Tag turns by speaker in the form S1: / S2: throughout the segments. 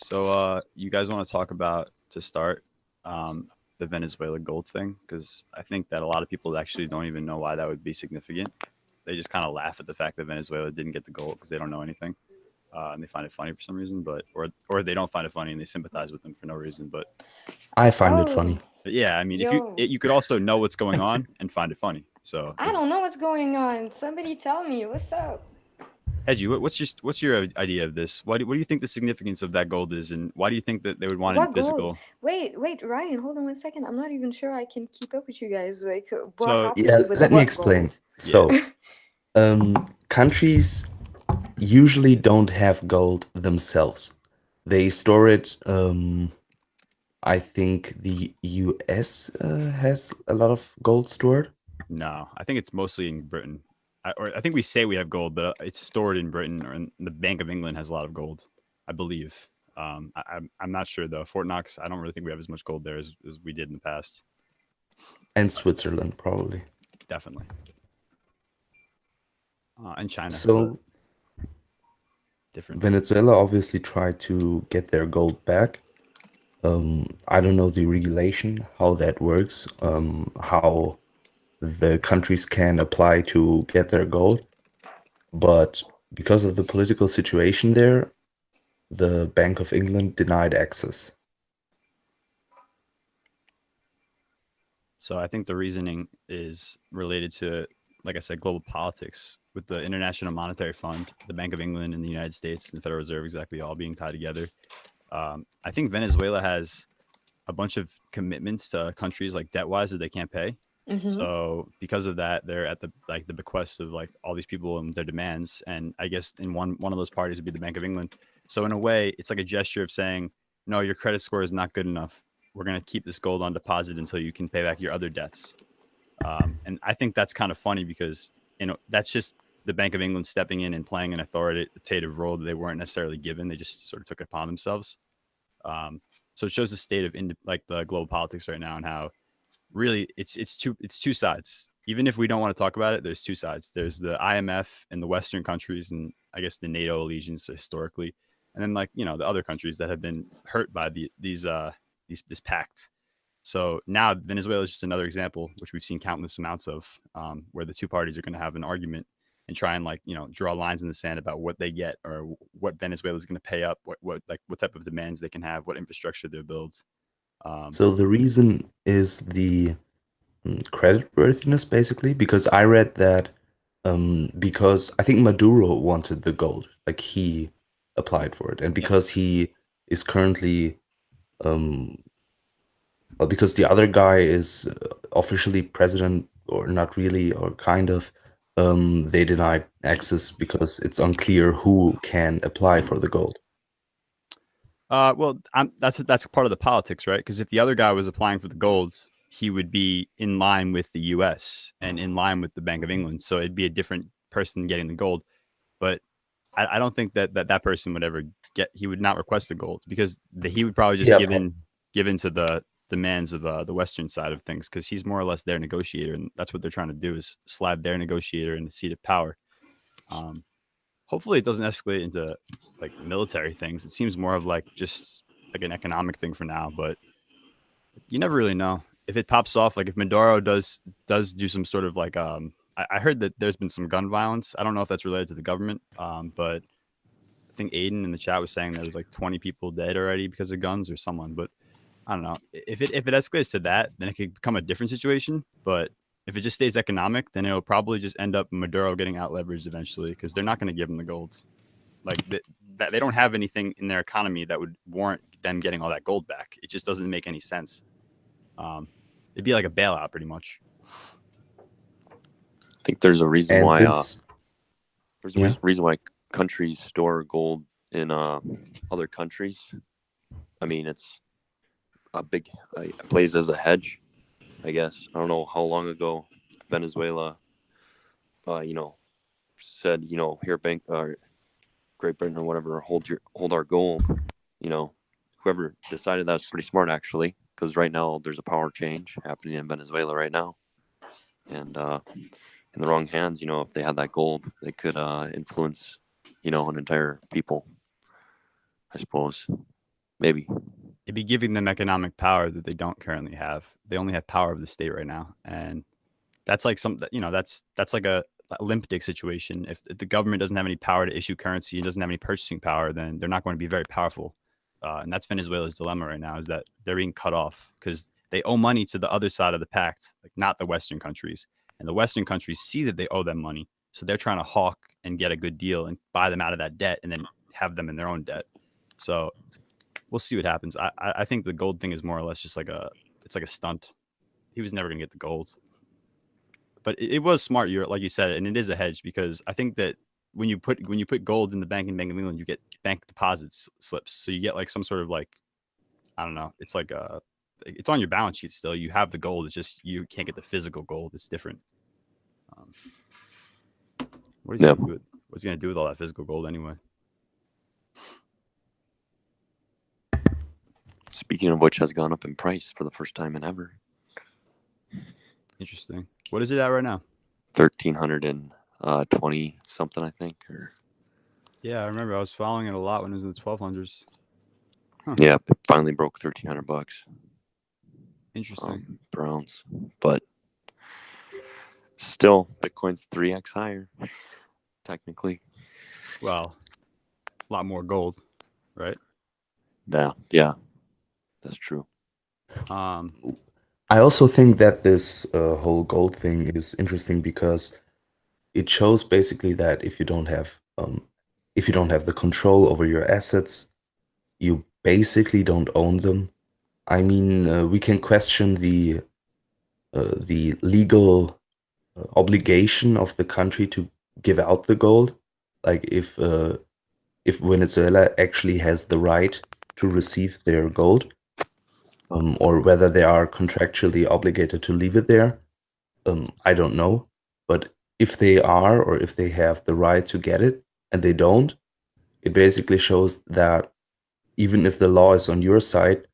S1: So, you guys want to talk about to start the Venezuela gold thing? Because I think that a lot of people actually don't even know why that would be significant. They just kind of laugh at the fact that Venezuela didn't get the gold because they don't know anything, and they find it funny for some reason. Or they don't find it funny and they sympathize with them for no reason.
S2: I find it
S3: Oh,
S2: funny.
S1: But yeah, I mean, if
S3: yo,
S1: you could also know what's going on and find it funny. So
S3: I
S1: it's
S3: don't know what's going on. Somebody tell me, what's up?
S1: Hedgie. What's your idea of this? What do you think the significance of that gold is, and why do you think that they would want it in
S3: What gold?
S1: physical?
S3: Wait, Ryan, hold on 1 second. I'm not even sure I can keep up with you guys. Like, what
S1: So
S2: Yeah,
S3: happened with
S2: let me
S3: what
S2: explain.
S3: gold?
S1: yeah,
S2: So, countries usually don't have gold themselves. They store it. I think the US has a lot of gold stored.
S1: no, I think it's mostly in Britain. Or I think we say we have gold, but it's stored in Britain, or in the Bank of England has a lot of gold, I believe. I'm not sure though. Fort Knox, I don't really think we have as much gold there as we did in the past.
S2: And Switzerland, probably.
S1: Definitely, and China, but
S2: So,
S1: different.
S2: Venezuela obviously tried to get their gold back. I don't know the regulation, how that works, how the countries can apply to get their gold. But because of the political situation there, the Bank of England denied access.
S1: So I think the reasoning is related to, like I said, global politics with the International Monetary Fund, the Bank of England, and the United States and the Federal Reserve exactly all being tied together. I think Venezuela has a bunch of commitments to countries like debt wise that they can't pay.
S3: Mm-hmm.
S1: So because of that, they're at the bequest of like all these people and their demands. And I guess in one of those parties would be the Bank of England. So in a way, it's like a gesture of saying, no, your credit score is not good enough. We're going to keep this gold on deposit until you can pay back your other debts. And I think that's kind of funny because that's just the Bank of England stepping in and playing an authoritative role that they weren't necessarily given. They just sort of took it upon themselves. Um, so it shows the state of like the global politics right now and how really it's two sides. Even if we don't want to talk about it, there's two sides. There's the IMF and the Western countries, and I guess the NATO allegiance historically, and then like the other countries that have been hurt by this pact. So now Venezuela is just another example, which we've seen countless amounts of, where the two parties are going to have an argument and try and like draw lines in the sand about what they get or what Venezuela is going to pay up, what type of demands they can have, what infrastructure they build. Um,
S2: So the reason is the credit worthiness, basically, because I read that because I think Maduro wanted the gold, like he applied for it, and
S1: yeah.
S2: because he is currently um, well, because the other guy is officially president, or not really, or kind of, they denied access because it's unclear who can apply for the gold.
S1: Well, that's part of the politics, right? Because if the other guy was applying for the gold, he would be in line with the U.S. and in line with the Bank of England, so it'd be a different person getting the gold. But I don't think that person would ever get. He would not request the gold because he would probably just
S2: Yeah,
S1: give in to the demands of the Western side of things because he's more or less their negotiator, and that's what they're trying to do is slide their negotiator in the seat of power. Um, Hopefully, it doesn't escalate into like military things. It seems more of like just like an economic thing for now, but you never really know if it pops off. Like if Maduro does do some sort of like I heard that there's been some gun violence. I don't know if that's related to the government, but I think Aiden in the chat was saying there was like 20 people dead already because of guns or someone. But I don't know if it escalates to that, then it could become a different situation. But if it just stays economic, then it'll probably just end up Maduro getting out leveraged eventually because they're not going to give him the gold. Like that, they don't have anything in their economy that would warrant them getting all that gold back. It just doesn't make any sense. Um, it'd be like a bailout, pretty much.
S4: I think there's a reason
S2: and
S4: why
S2: this, yeah,
S4: reason why countries store gold in other countries. I mean, it's it plays as a hedge, I guess. I don't know how long ago Venezuela, you know, said, here, bank, Great Britain or whatever, hold our gold. You know, whoever decided that was pretty smart actually, because right now there's a power change happening in Venezuela right now, and in the wrong hands, if they had that gold, they could influence, an entire people, I suppose. Maybe.
S1: It'd be giving them economic power that they don't currently have. They only have power of the state right now, and that's like that's like a limp dick situation. If the government doesn't have any power to issue currency and doesn't have any purchasing power, then they're not going to be very powerful. And that's Venezuela's dilemma right now, is that they're being cut off because they owe money to the other side of the pact, like not the Western countries. And the Western countries see that they owe them money, so they're trying to hawk and get a good deal and buy them out of that debt, and then have them in their own debt. So we'll see what happens. I think the gold thing is more or less just like a stunt. He was never gonna get the gold, but it was smart. You're like you said, and it is a hedge, because I think that when you put gold in the Bank of England, you get bank deposits slips. So you get like some sort of like, I don't know. It's like it's on your balance sheet still. You have the gold. It's just you can't get the physical gold. It's different. What is he gonna do with, what's he gonna do with all that physical gold anyway?
S4: Speaking of which, has gone up in price for the first time in ever.
S1: Interesting. What is it at right now?
S4: 1,320 something, I think. Or
S1: yeah, I remember I was following it a lot when it was in the 1200s. Huh.
S4: Yeah, it finally broke $1,300.
S1: Interesting.
S4: Per ounce, but still, Bitcoin's 3x higher, technically.
S1: Well, a lot more gold, right?
S4: Yeah, that's true.
S2: I also think that this whole gold thing is interesting because it shows basically that if you don't have the control over your assets, you basically don't own them. I mean, we can question the legal obligation of the country to give out the gold, like if Venezuela actually has the right to receive their gold, or whether they are contractually obligated to leave it there. I don't know, but if they are, or if they have the right to get it and they don't, it basically shows that even if the law is on your side,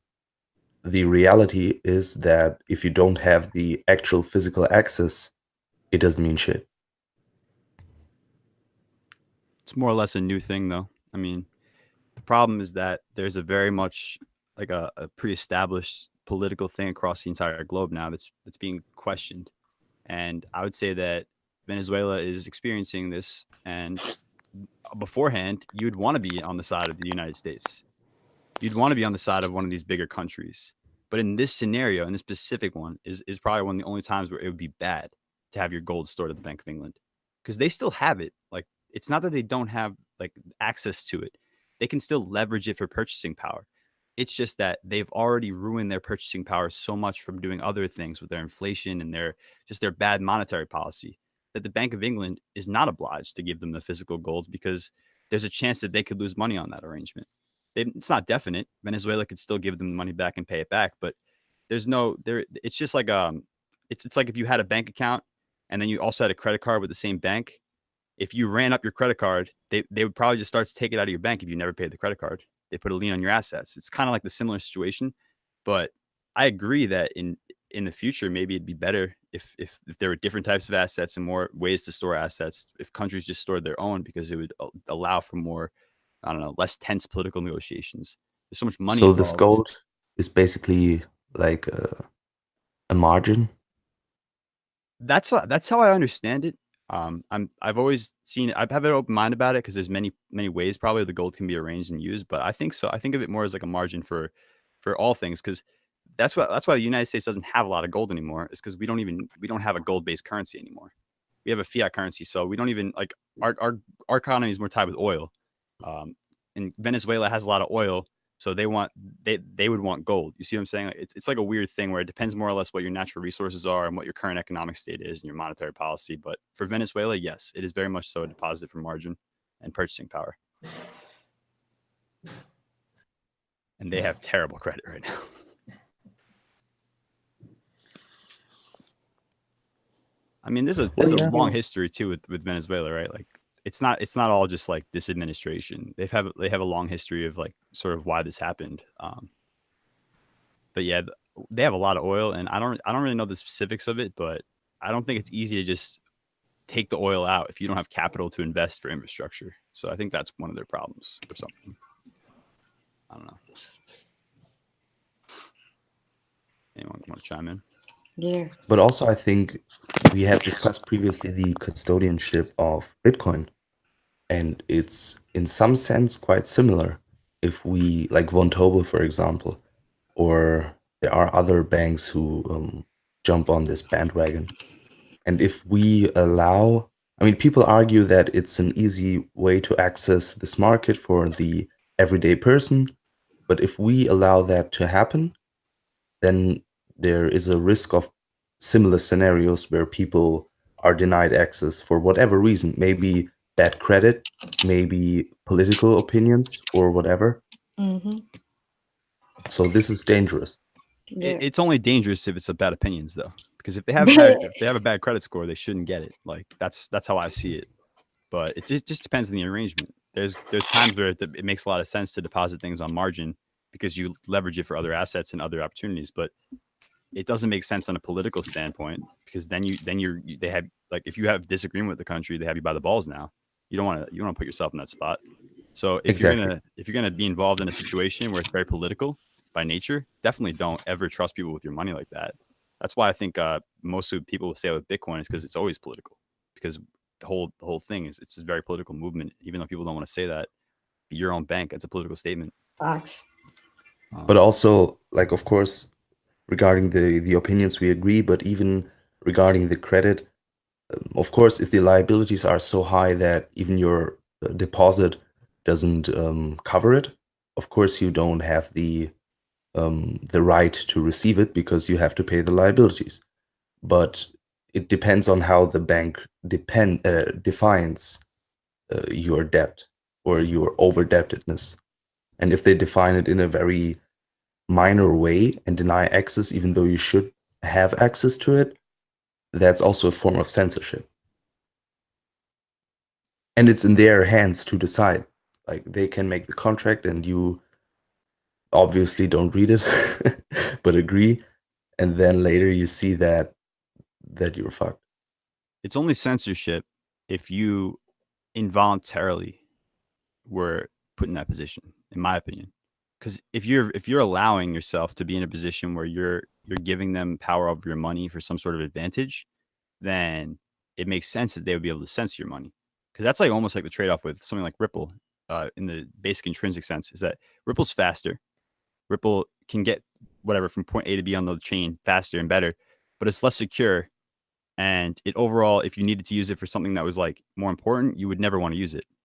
S2: the reality is that if you don't have the actual physical access, it doesn't mean shit.
S1: It's more or less a new thing, though. I mean, the problem is that there's a very much like a pre-established political thing across the entire globe now that's being questioned. And I would say that Venezuela is experiencing this, and beforehand, you'd want to be on the side of the United States. You'd want to be on the side of one of these bigger countries. But in this scenario, in this specific one, is probably one of the only times where it would be bad to have your gold stored at the Bank of England, because they still have it. Like, it's not that they don't have like access to it. They can still leverage it for purchasing power. It's just that they've already ruined their purchasing power so much from doing other things with their inflation and their bad monetary policy, that the Bank of England is not obliged to give them the physical gold, because there's a chance that they could lose money on that arrangement. It's not definite. Venezuela could still give them the money back and pay it back, but there's no there. It's just like it's like if you had a bank account and then you also had a credit card with the same bank. If you ran up your credit card, they would probably just start to take it out of your bank if you never paid the credit card. They put a lien on your assets. It's kind of like the similar situation, but I agree that in the future, maybe it'd be better if there were different types of assets and more ways to store assets. If countries just stored their own, because it would allow for more, I don't know, less tense political negotiations. There's so much money.
S2: So this gold is basically like a margin.
S1: That's how I understand it. I've always seen it. I have an open mind about it, because there's many ways probably the gold can be arranged and used. But I think so. I think of it more as like a margin for all things, because that's why the United States doesn't have a lot of gold anymore. Is because we don't have a gold-based currency anymore. We have a fiat currency, so we don't even like our economy is more tied with oil. And Venezuela has a lot of oil, so they would want gold. You see what I'm saying? Like, it's like a weird thing where it depends more or less what your natural resources are and what your current economic state is and your monetary policy. But for Venezuela, yes, it is very much so a deposit for margin and purchasing power. And they have terrible credit right now. I mean, there's a long history too with Venezuela, right? Like, it's not all just like this administration. They have a long history of like sort of why this happened. But yeah, they have a lot of oil, and I don't really know the specifics of it, but I don't think it's easy to just take the oil out if you don't have capital to invest for infrastructure. So I think that's one of their problems or something. I don't know. want to chime in?
S3: Yeah.
S2: But also, I think we have discussed previously the custodianship of Bitcoin, and it's in some sense quite similar. If we, like Vontobel, for example, or there are other banks who jump on this bandwagon. And if we allow, I mean, people argue that it's an easy way to access this market for the everyday person. But if we allow that to happen, then there is a risk of similar scenarios where people are denied access for whatever reason, maybe bad credit, maybe political opinions or whatever.
S3: Mm-hmm.
S2: So this is dangerous.
S3: Yeah.
S1: It's only dangerous if it's bad opinions, though, because if they have a bad credit score, they shouldn't get it. Like that's how I see it. But it just depends on the arrangement. There's times where it makes a lot of sense to deposit things on margin because you leverage it for other assets and other opportunities. But it doesn't make sense on a political standpoint because then they have, like, if you have disagreement with the country, they have you by the balls now. You don't want to put yourself in that spot. So if you're gonna be involved in a situation where it's very political by nature, definitely don't ever trust people with your money like that. That's why I think most of people say with Bitcoin is because it's always political. Because the whole thing is it's a very political movement. Even though people don't want to say that, your own bank, it's a political statement.
S3: Facts.
S2: But also, like, of course, regarding the opinions, we agree. But even regarding the credit, of course, if the liabilities are so high that even your deposit doesn't cover it, of course you don't have the right to receive it because you have to pay the liabilities. But it depends on how the bank defines your debt or your over-debtedness. And if they define it in a very minor way and deny access, even though you should have access to it, that's also a form of censorship. And it's in their hands to decide. Like, they can make the contract and you obviously don't read it, but agree. And then later you see that you're fucked.
S1: It's only censorship if you involuntarily were put in that position, in my opinion. Because if you're allowing yourself to be in a position where you're giving them power over your money for some sort of advantage, then it makes sense that they would be able to censor your money. Because that's like almost like the trade-off with something like Ripple, in the basic intrinsic sense, is that Ripple's faster. Ripple can get whatever from point A to B on the chain faster and better, but it's less secure. And it overall, if you needed to use it for something that was like more important, you would never want to use it.